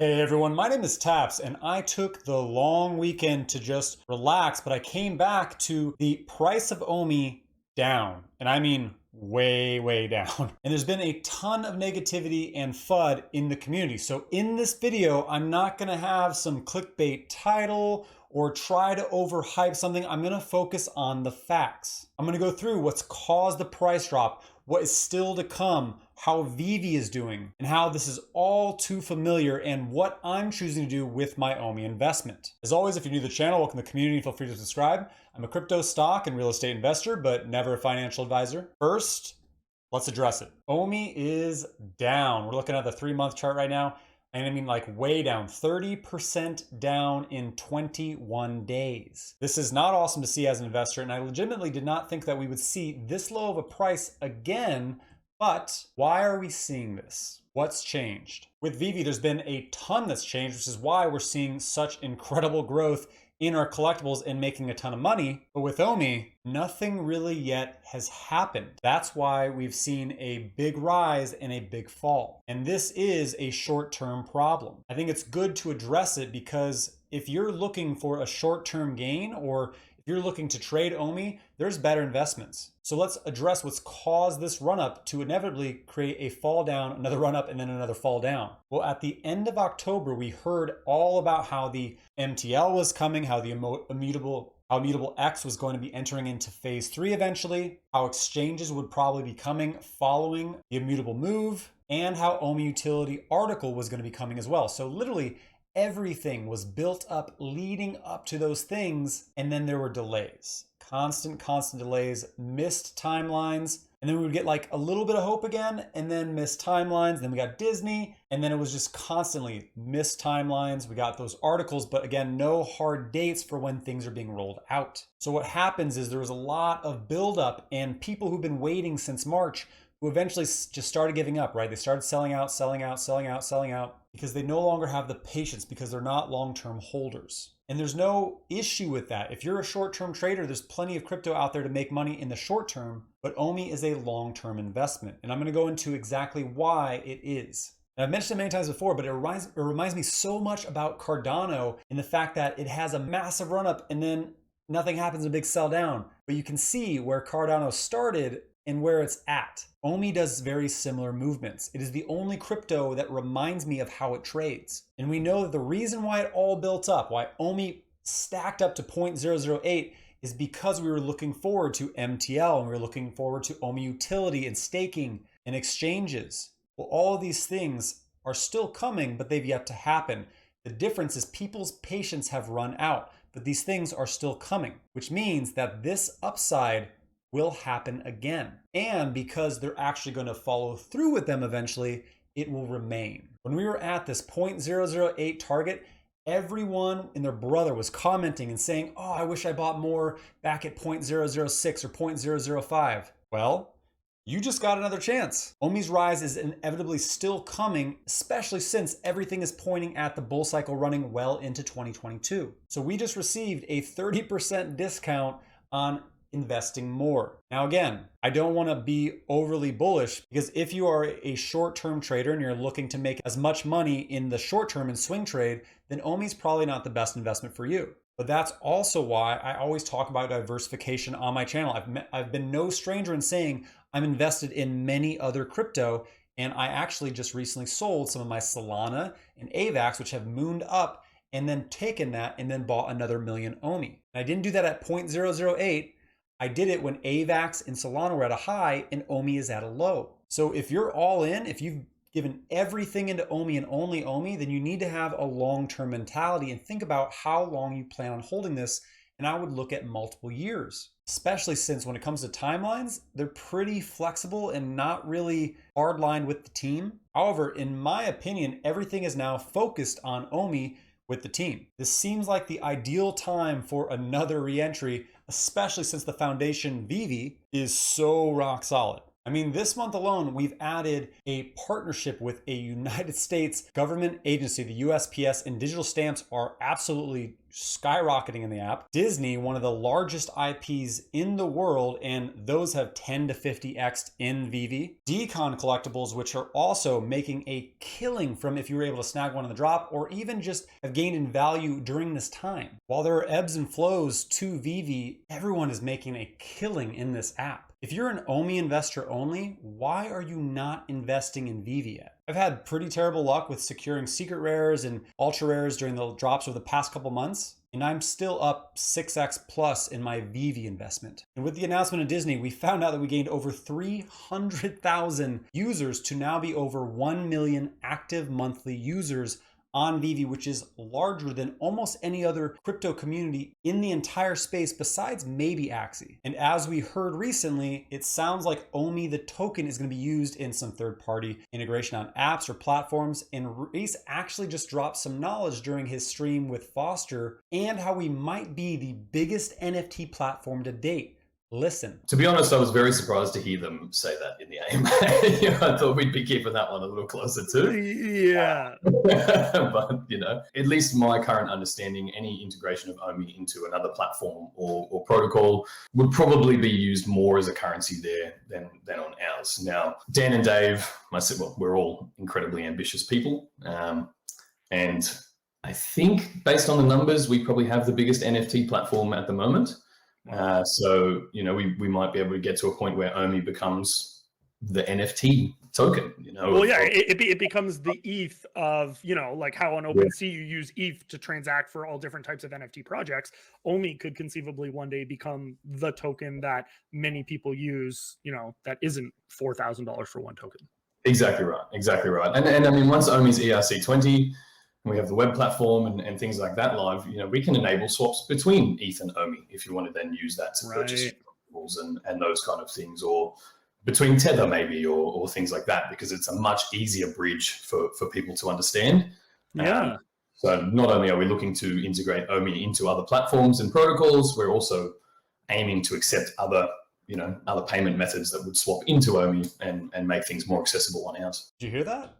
Hey everyone, my name is Taps, and I took the long weekend to just relax, but I came back to the price of OMI down, and I mean way, way down. And there's been a ton of negativity and FUD in the community. So in this video, I'm not gonna have some clickbait title or try to overhype something. I'm gonna focus on the facts. I'm gonna go through what's caused the price drop, what is still to come, how Veve is doing, and how this is all too familiar, and what I'm choosing to do with my OMI investment. As always, if you're new to the channel, welcome to the community, feel free to subscribe. I'm a crypto stock and real estate investor, but never a financial advisor. First, let's address it. OMI is down. We're looking at the 3-month chart right now. And I mean like way down, 30% down in 21 days. This is not awesome to see as an investor, and I legitimately did not think that we would see this low of a price again, but why are we seeing this? What's changed? With Veve, there's been a ton that's changed, which is why we're seeing such incredible growth in our collectibles and making a ton of money. But with OMI, nothing really yet has happened. That's why we've seen a big rise and a big fall. And this is a short-term problem. I think it's good to address it because if you're looking for a short-term gain, or if you're looking to trade OMI, there's better investments. So let's address what's caused this run up to inevitably create a fall down, another run up, and then another fall down. Well, at the end of October, we heard all about how the MTL was coming, how the Immutable X was going to be entering into phase 3 eventually, how exchanges would probably be coming following the Immutable move, and how OMI Utility article was going to be coming as well. So literally, everything was built up leading up to those things, and then there were delays. Constant delays, missed timelines, and then we would get like a little bit of hope again, and then missed timelines. Then we got Disney, and then it was just constantly missed timelines. We got those articles, but again, no hard dates for when things are being rolled out. So what happens is there was a lot of buildup, and people who've been waiting since March who eventually just started giving up, right? They started selling out, because they no longer have the patience, because they're not long-term holders. And there's no issue with that. If you're a short-term trader, there's plenty of crypto out there to make money in the short term, but OMI is a long-term investment. And I'm gonna go into exactly why it is. And I've mentioned it many times before, but it reminds me so much about Cardano in the fact that it has a massive run-up and then nothing happens, a big sell down. But you can see where Cardano started and where it's at. OMI does very similar movements. It is the only crypto that reminds me of how it trades. And we know that the reason why it all built up, why OMI stacked up to 0.008, is because we were looking forward to MTL, and we were looking forward to OMI Utility and staking and exchanges. Well, all of these things are still coming, but they've yet to happen. The difference is people's patience have run out, but these things are still coming, which means that this upside will happen again. And because they're actually going to follow through with them eventually, it will remain. When we were at this 0.008 target, everyone and their brother was commenting and saying, oh, I wish I bought more back at 0.006 or 0.005. Well, you just got another chance. OMI's rise is inevitably still coming, especially since everything is pointing at the bull cycle running well into 2022. So we just received a 30% discount on investing more. Now again, I don't want to be overly bullish, because if you are a short-term trader and you're looking to make as much money in the short term in swing trade, then OMI is probably not the best investment for you. But that's also why I always talk about diversification on my channel. I've been no stranger in saying I'm invested in many other crypto, and I actually just recently sold some of my Solana and AVAX, which have mooned up, and then taken that and then bought another million OMI. And I didn't do that at 0.008. I did it when AVAX and Solana were at a high and OMI is at a low. So if you're all in, if you've given everything into OMI and only OMI, then you need to have a long-term mentality and think about how long you plan on holding this. And I would look at multiple years, especially since when it comes to timelines, they're pretty flexible and not really hard-lined with the team. However, in my opinion, everything is now focused on OMI with the team. This seems like the ideal time for another re-entry, especially since the foundation Veve is so rock solid. I mean, this month alone, we've added a partnership with a United States government agency. The USPS and digital stamps are absolutely skyrocketing in the app. Disney, one of the largest IPs in the world, and those have 10 to 50x in Veve. Decon collectibles, which are also making a killing from if you were able to snag one on the drop, or even just have gained in value during this time. While there are ebbs and flows to Veve, everyone is making a killing in this app. If you're an OMI investor only, why are you not investing in Veve yet? I've had pretty terrible luck with securing secret rares and ultra rares during the drops over the past couple months, and I'm still up 6x plus in my Veve investment. And with the announcement of Disney, we found out that we gained over 300,000 users to now be over 1 million active monthly users on Veve, which is larger than almost any other crypto community in the entire space besides maybe Axie. And as we heard recently, it sounds like OMI, the token, is going to be used in some third-party integration on apps or platforms. And Reese actually just dropped some knowledge during his stream with Foster and how we might be the biggest NFT platform to date. Listen. To be honest, I was very surprised to hear them say that in the AIM. I thought we'd be keeping that one a little closer to. Yeah. But, at least my current understanding, any integration of OMI into another platform or protocol would probably be used more as a currency there than on ours. Now, Dan and Dave, we're all incredibly ambitious people. And I think based on the numbers, we probably have the biggest NFT platform at the moment. So, we might be able to get to a point where OMI becomes the NFT token, Well, yeah, it becomes the ETH of, like how on OpenSea you use ETH to transact for all different types of NFT projects. OMI could conceivably one day become the token that many people use, that isn't $4,000 for one token. Exactly right. And I mean, once OMI's ERC20, and we have the web platform and things like that live, we can enable swaps between ETH and OMI if you want to then use that to purchase collectibles and those kind of things, or between Tether maybe, or things like that, because it's a much easier bridge for people to understand. Yeah. So not only are we looking to integrate OMI into other platforms and protocols, we're also aiming to accept other payment methods that would swap into OMI and make things more accessible on ours. Did you hear that?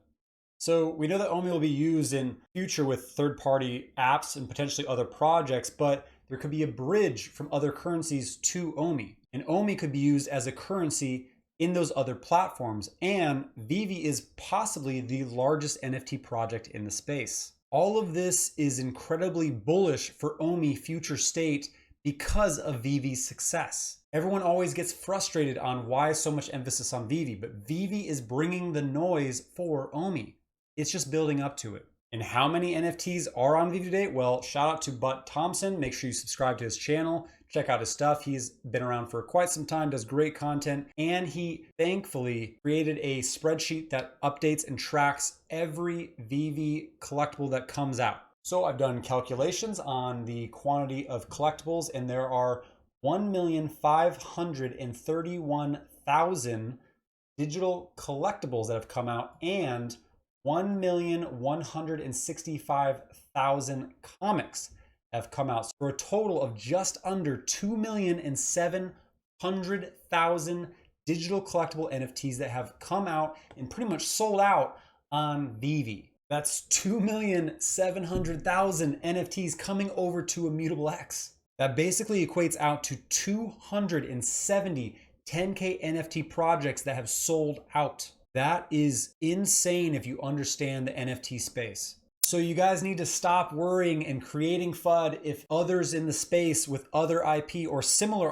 So we know that OMI will be used in future with third-party apps and potentially other projects, but there could be a bridge from other currencies to OMI. And OMI could be used as a currency in those other platforms. And Veve is possibly the largest NFT project in the space. All of this is incredibly bullish for OMI future state because of Veve's success. Everyone always gets frustrated on why so much emphasis on Veve, but Veve is bringing the noise for OMI. It's just building up to it. And how many NFTs are on Veve today? Well, shout out to Butt Thompson. Make sure you subscribe to his channel. Check out his stuff. He's been around for quite some time, does great content, and he thankfully created a spreadsheet that updates and tracks every Veve collectible that comes out. So I've done calculations on the quantity of collectibles, and there are 1,531,000 digital collectibles that have come out, and 1,165,000 comics have come out, for a total of just under 2,700,000 digital collectible NFTs that have come out and pretty much sold out on Veve. That's 2,700,000 NFTs coming over to Immutable X. That basically equates out to 270 10K NFT projects that have sold out. That is insane if you understand the NFT space. So you guys need to stop worrying and creating FUD if others in the space with other IP or similar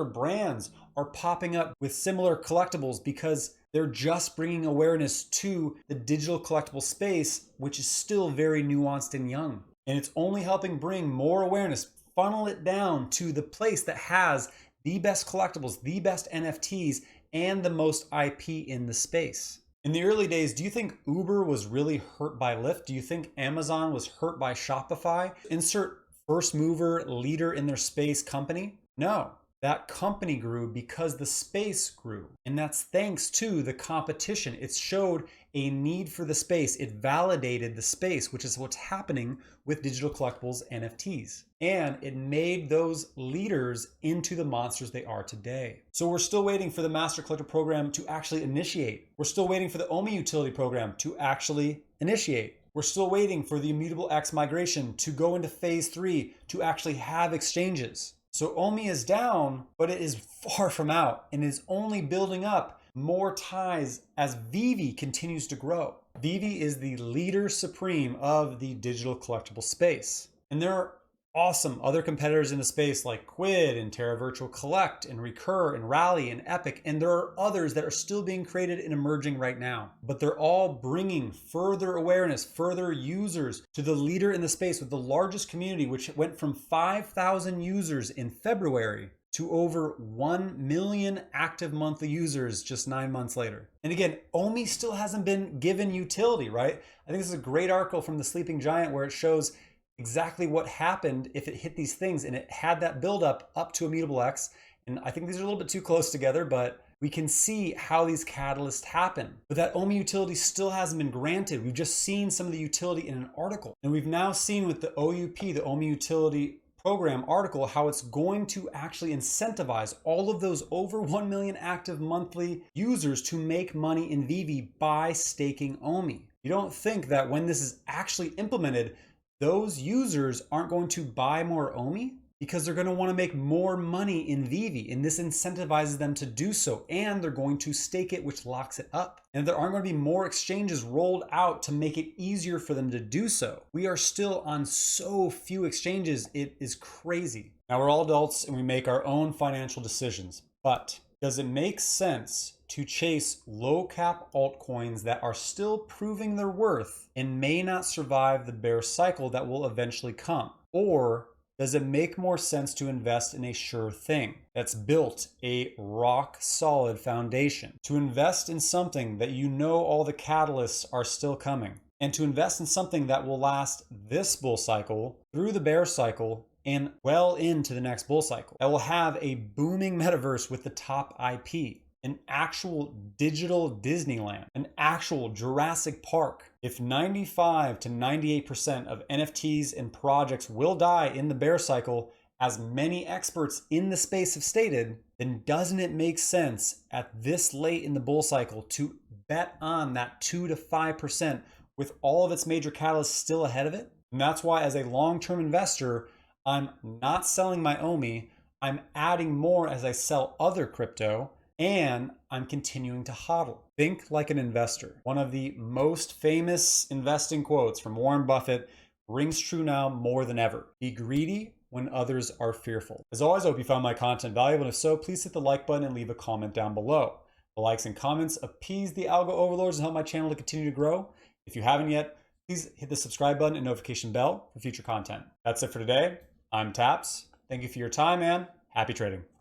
brands are popping up with similar collectibles, because they're just bringing awareness to the digital collectible space, which is still very nuanced and young. And it's only helping bring more awareness, funnel it down to the place that has the best collectibles, the best NFTs, and the most IP in the space. In the early days, do you think Uber was really hurt by Lyft? Do you think Amazon was hurt by Shopify? Insert first mover, leader in their space company? No. That company grew because the space grew. And that's thanks to the competition. It showed a need for the space. It validated the space, which is what's happening with digital collectibles NFTs. And it made those leaders into the monsters they are today. So we're still waiting for the Master Collector program to actually initiate. We're still waiting for the OMI utility program to actually initiate. We're still waiting for the Immutable X migration to go into phase 3 to actually have exchanges. So OMI is down, but it is far from out and is only building up more ties as Veve continues to grow. Veve is the leader supreme of the digital collectible space. And there are awesome other competitors in the space like Quid and Terra Virtual Collect and Recur and Rally and Epic. And there are others that are still being created and emerging right now. But they're all bringing further awareness, further users to the leader in the space with the largest community, which went from 5,000 users in February to over 1 million active monthly users just 9 months later. And again, OMI still hasn't been given utility, right? I think this is a great article from the Sleeping Giant where it shows exactly what happened if it hit these things, and it had that buildup up to Immutable X. And I think these are a little bit too close together, but we can see how these catalysts happen. But that OMI utility still hasn't been granted. We've just seen some of the utility in an article. And we've now seen with the OUP, the OMI utility program article, how it's going to actually incentivize all of those over 1 million active monthly users to make money in Veve by staking OMI. You don't think that when this is actually implemented, those users aren't going to buy more OMI? Because they're going to want to make more money in Veve, and this incentivizes them to do so, and they're going to stake it, which locks it up. And there aren't going to be more exchanges rolled out to make it easier for them to do so. We are still on so few exchanges, it is crazy. Now, we're all adults and we make our own financial decisions, but does it make sense to chase low cap altcoins that are still proving their worth and may not survive the bear cycle that will eventually come? Or does it make more sense to invest in a sure thing that's built a rock solid foundation? To invest in something that you know all the catalysts are still coming, and to invest in something that will last this bull cycle, through the bear cycle, and well into the next bull cycle, that will have a booming metaverse with the top IP, an actual digital Disneyland, an actual Jurassic Park. If 95 to 98% of NFTs and projects will die in the bear cycle, as many experts in the space have stated, then doesn't it make sense at this late in the bull cycle to bet on that 2 to 5% with all of its major catalysts still ahead of it? And that's why, as a long-term investor, I'm not selling my OMI, I'm adding more as I sell other crypto, and I'm continuing to hodl. Think like an investor. One of the most famous investing quotes from Warren Buffett rings true now more than ever. Be greedy when others are fearful. As always, I hope you found my content valuable, and if so, please hit the like button and leave a comment down below. The likes and comments appease the algo overlords and help my channel to continue to grow. If you haven't yet, please hit the subscribe button and notification bell for future content. That's it for today. I'm Taps. Thank you for your time, and happy trading.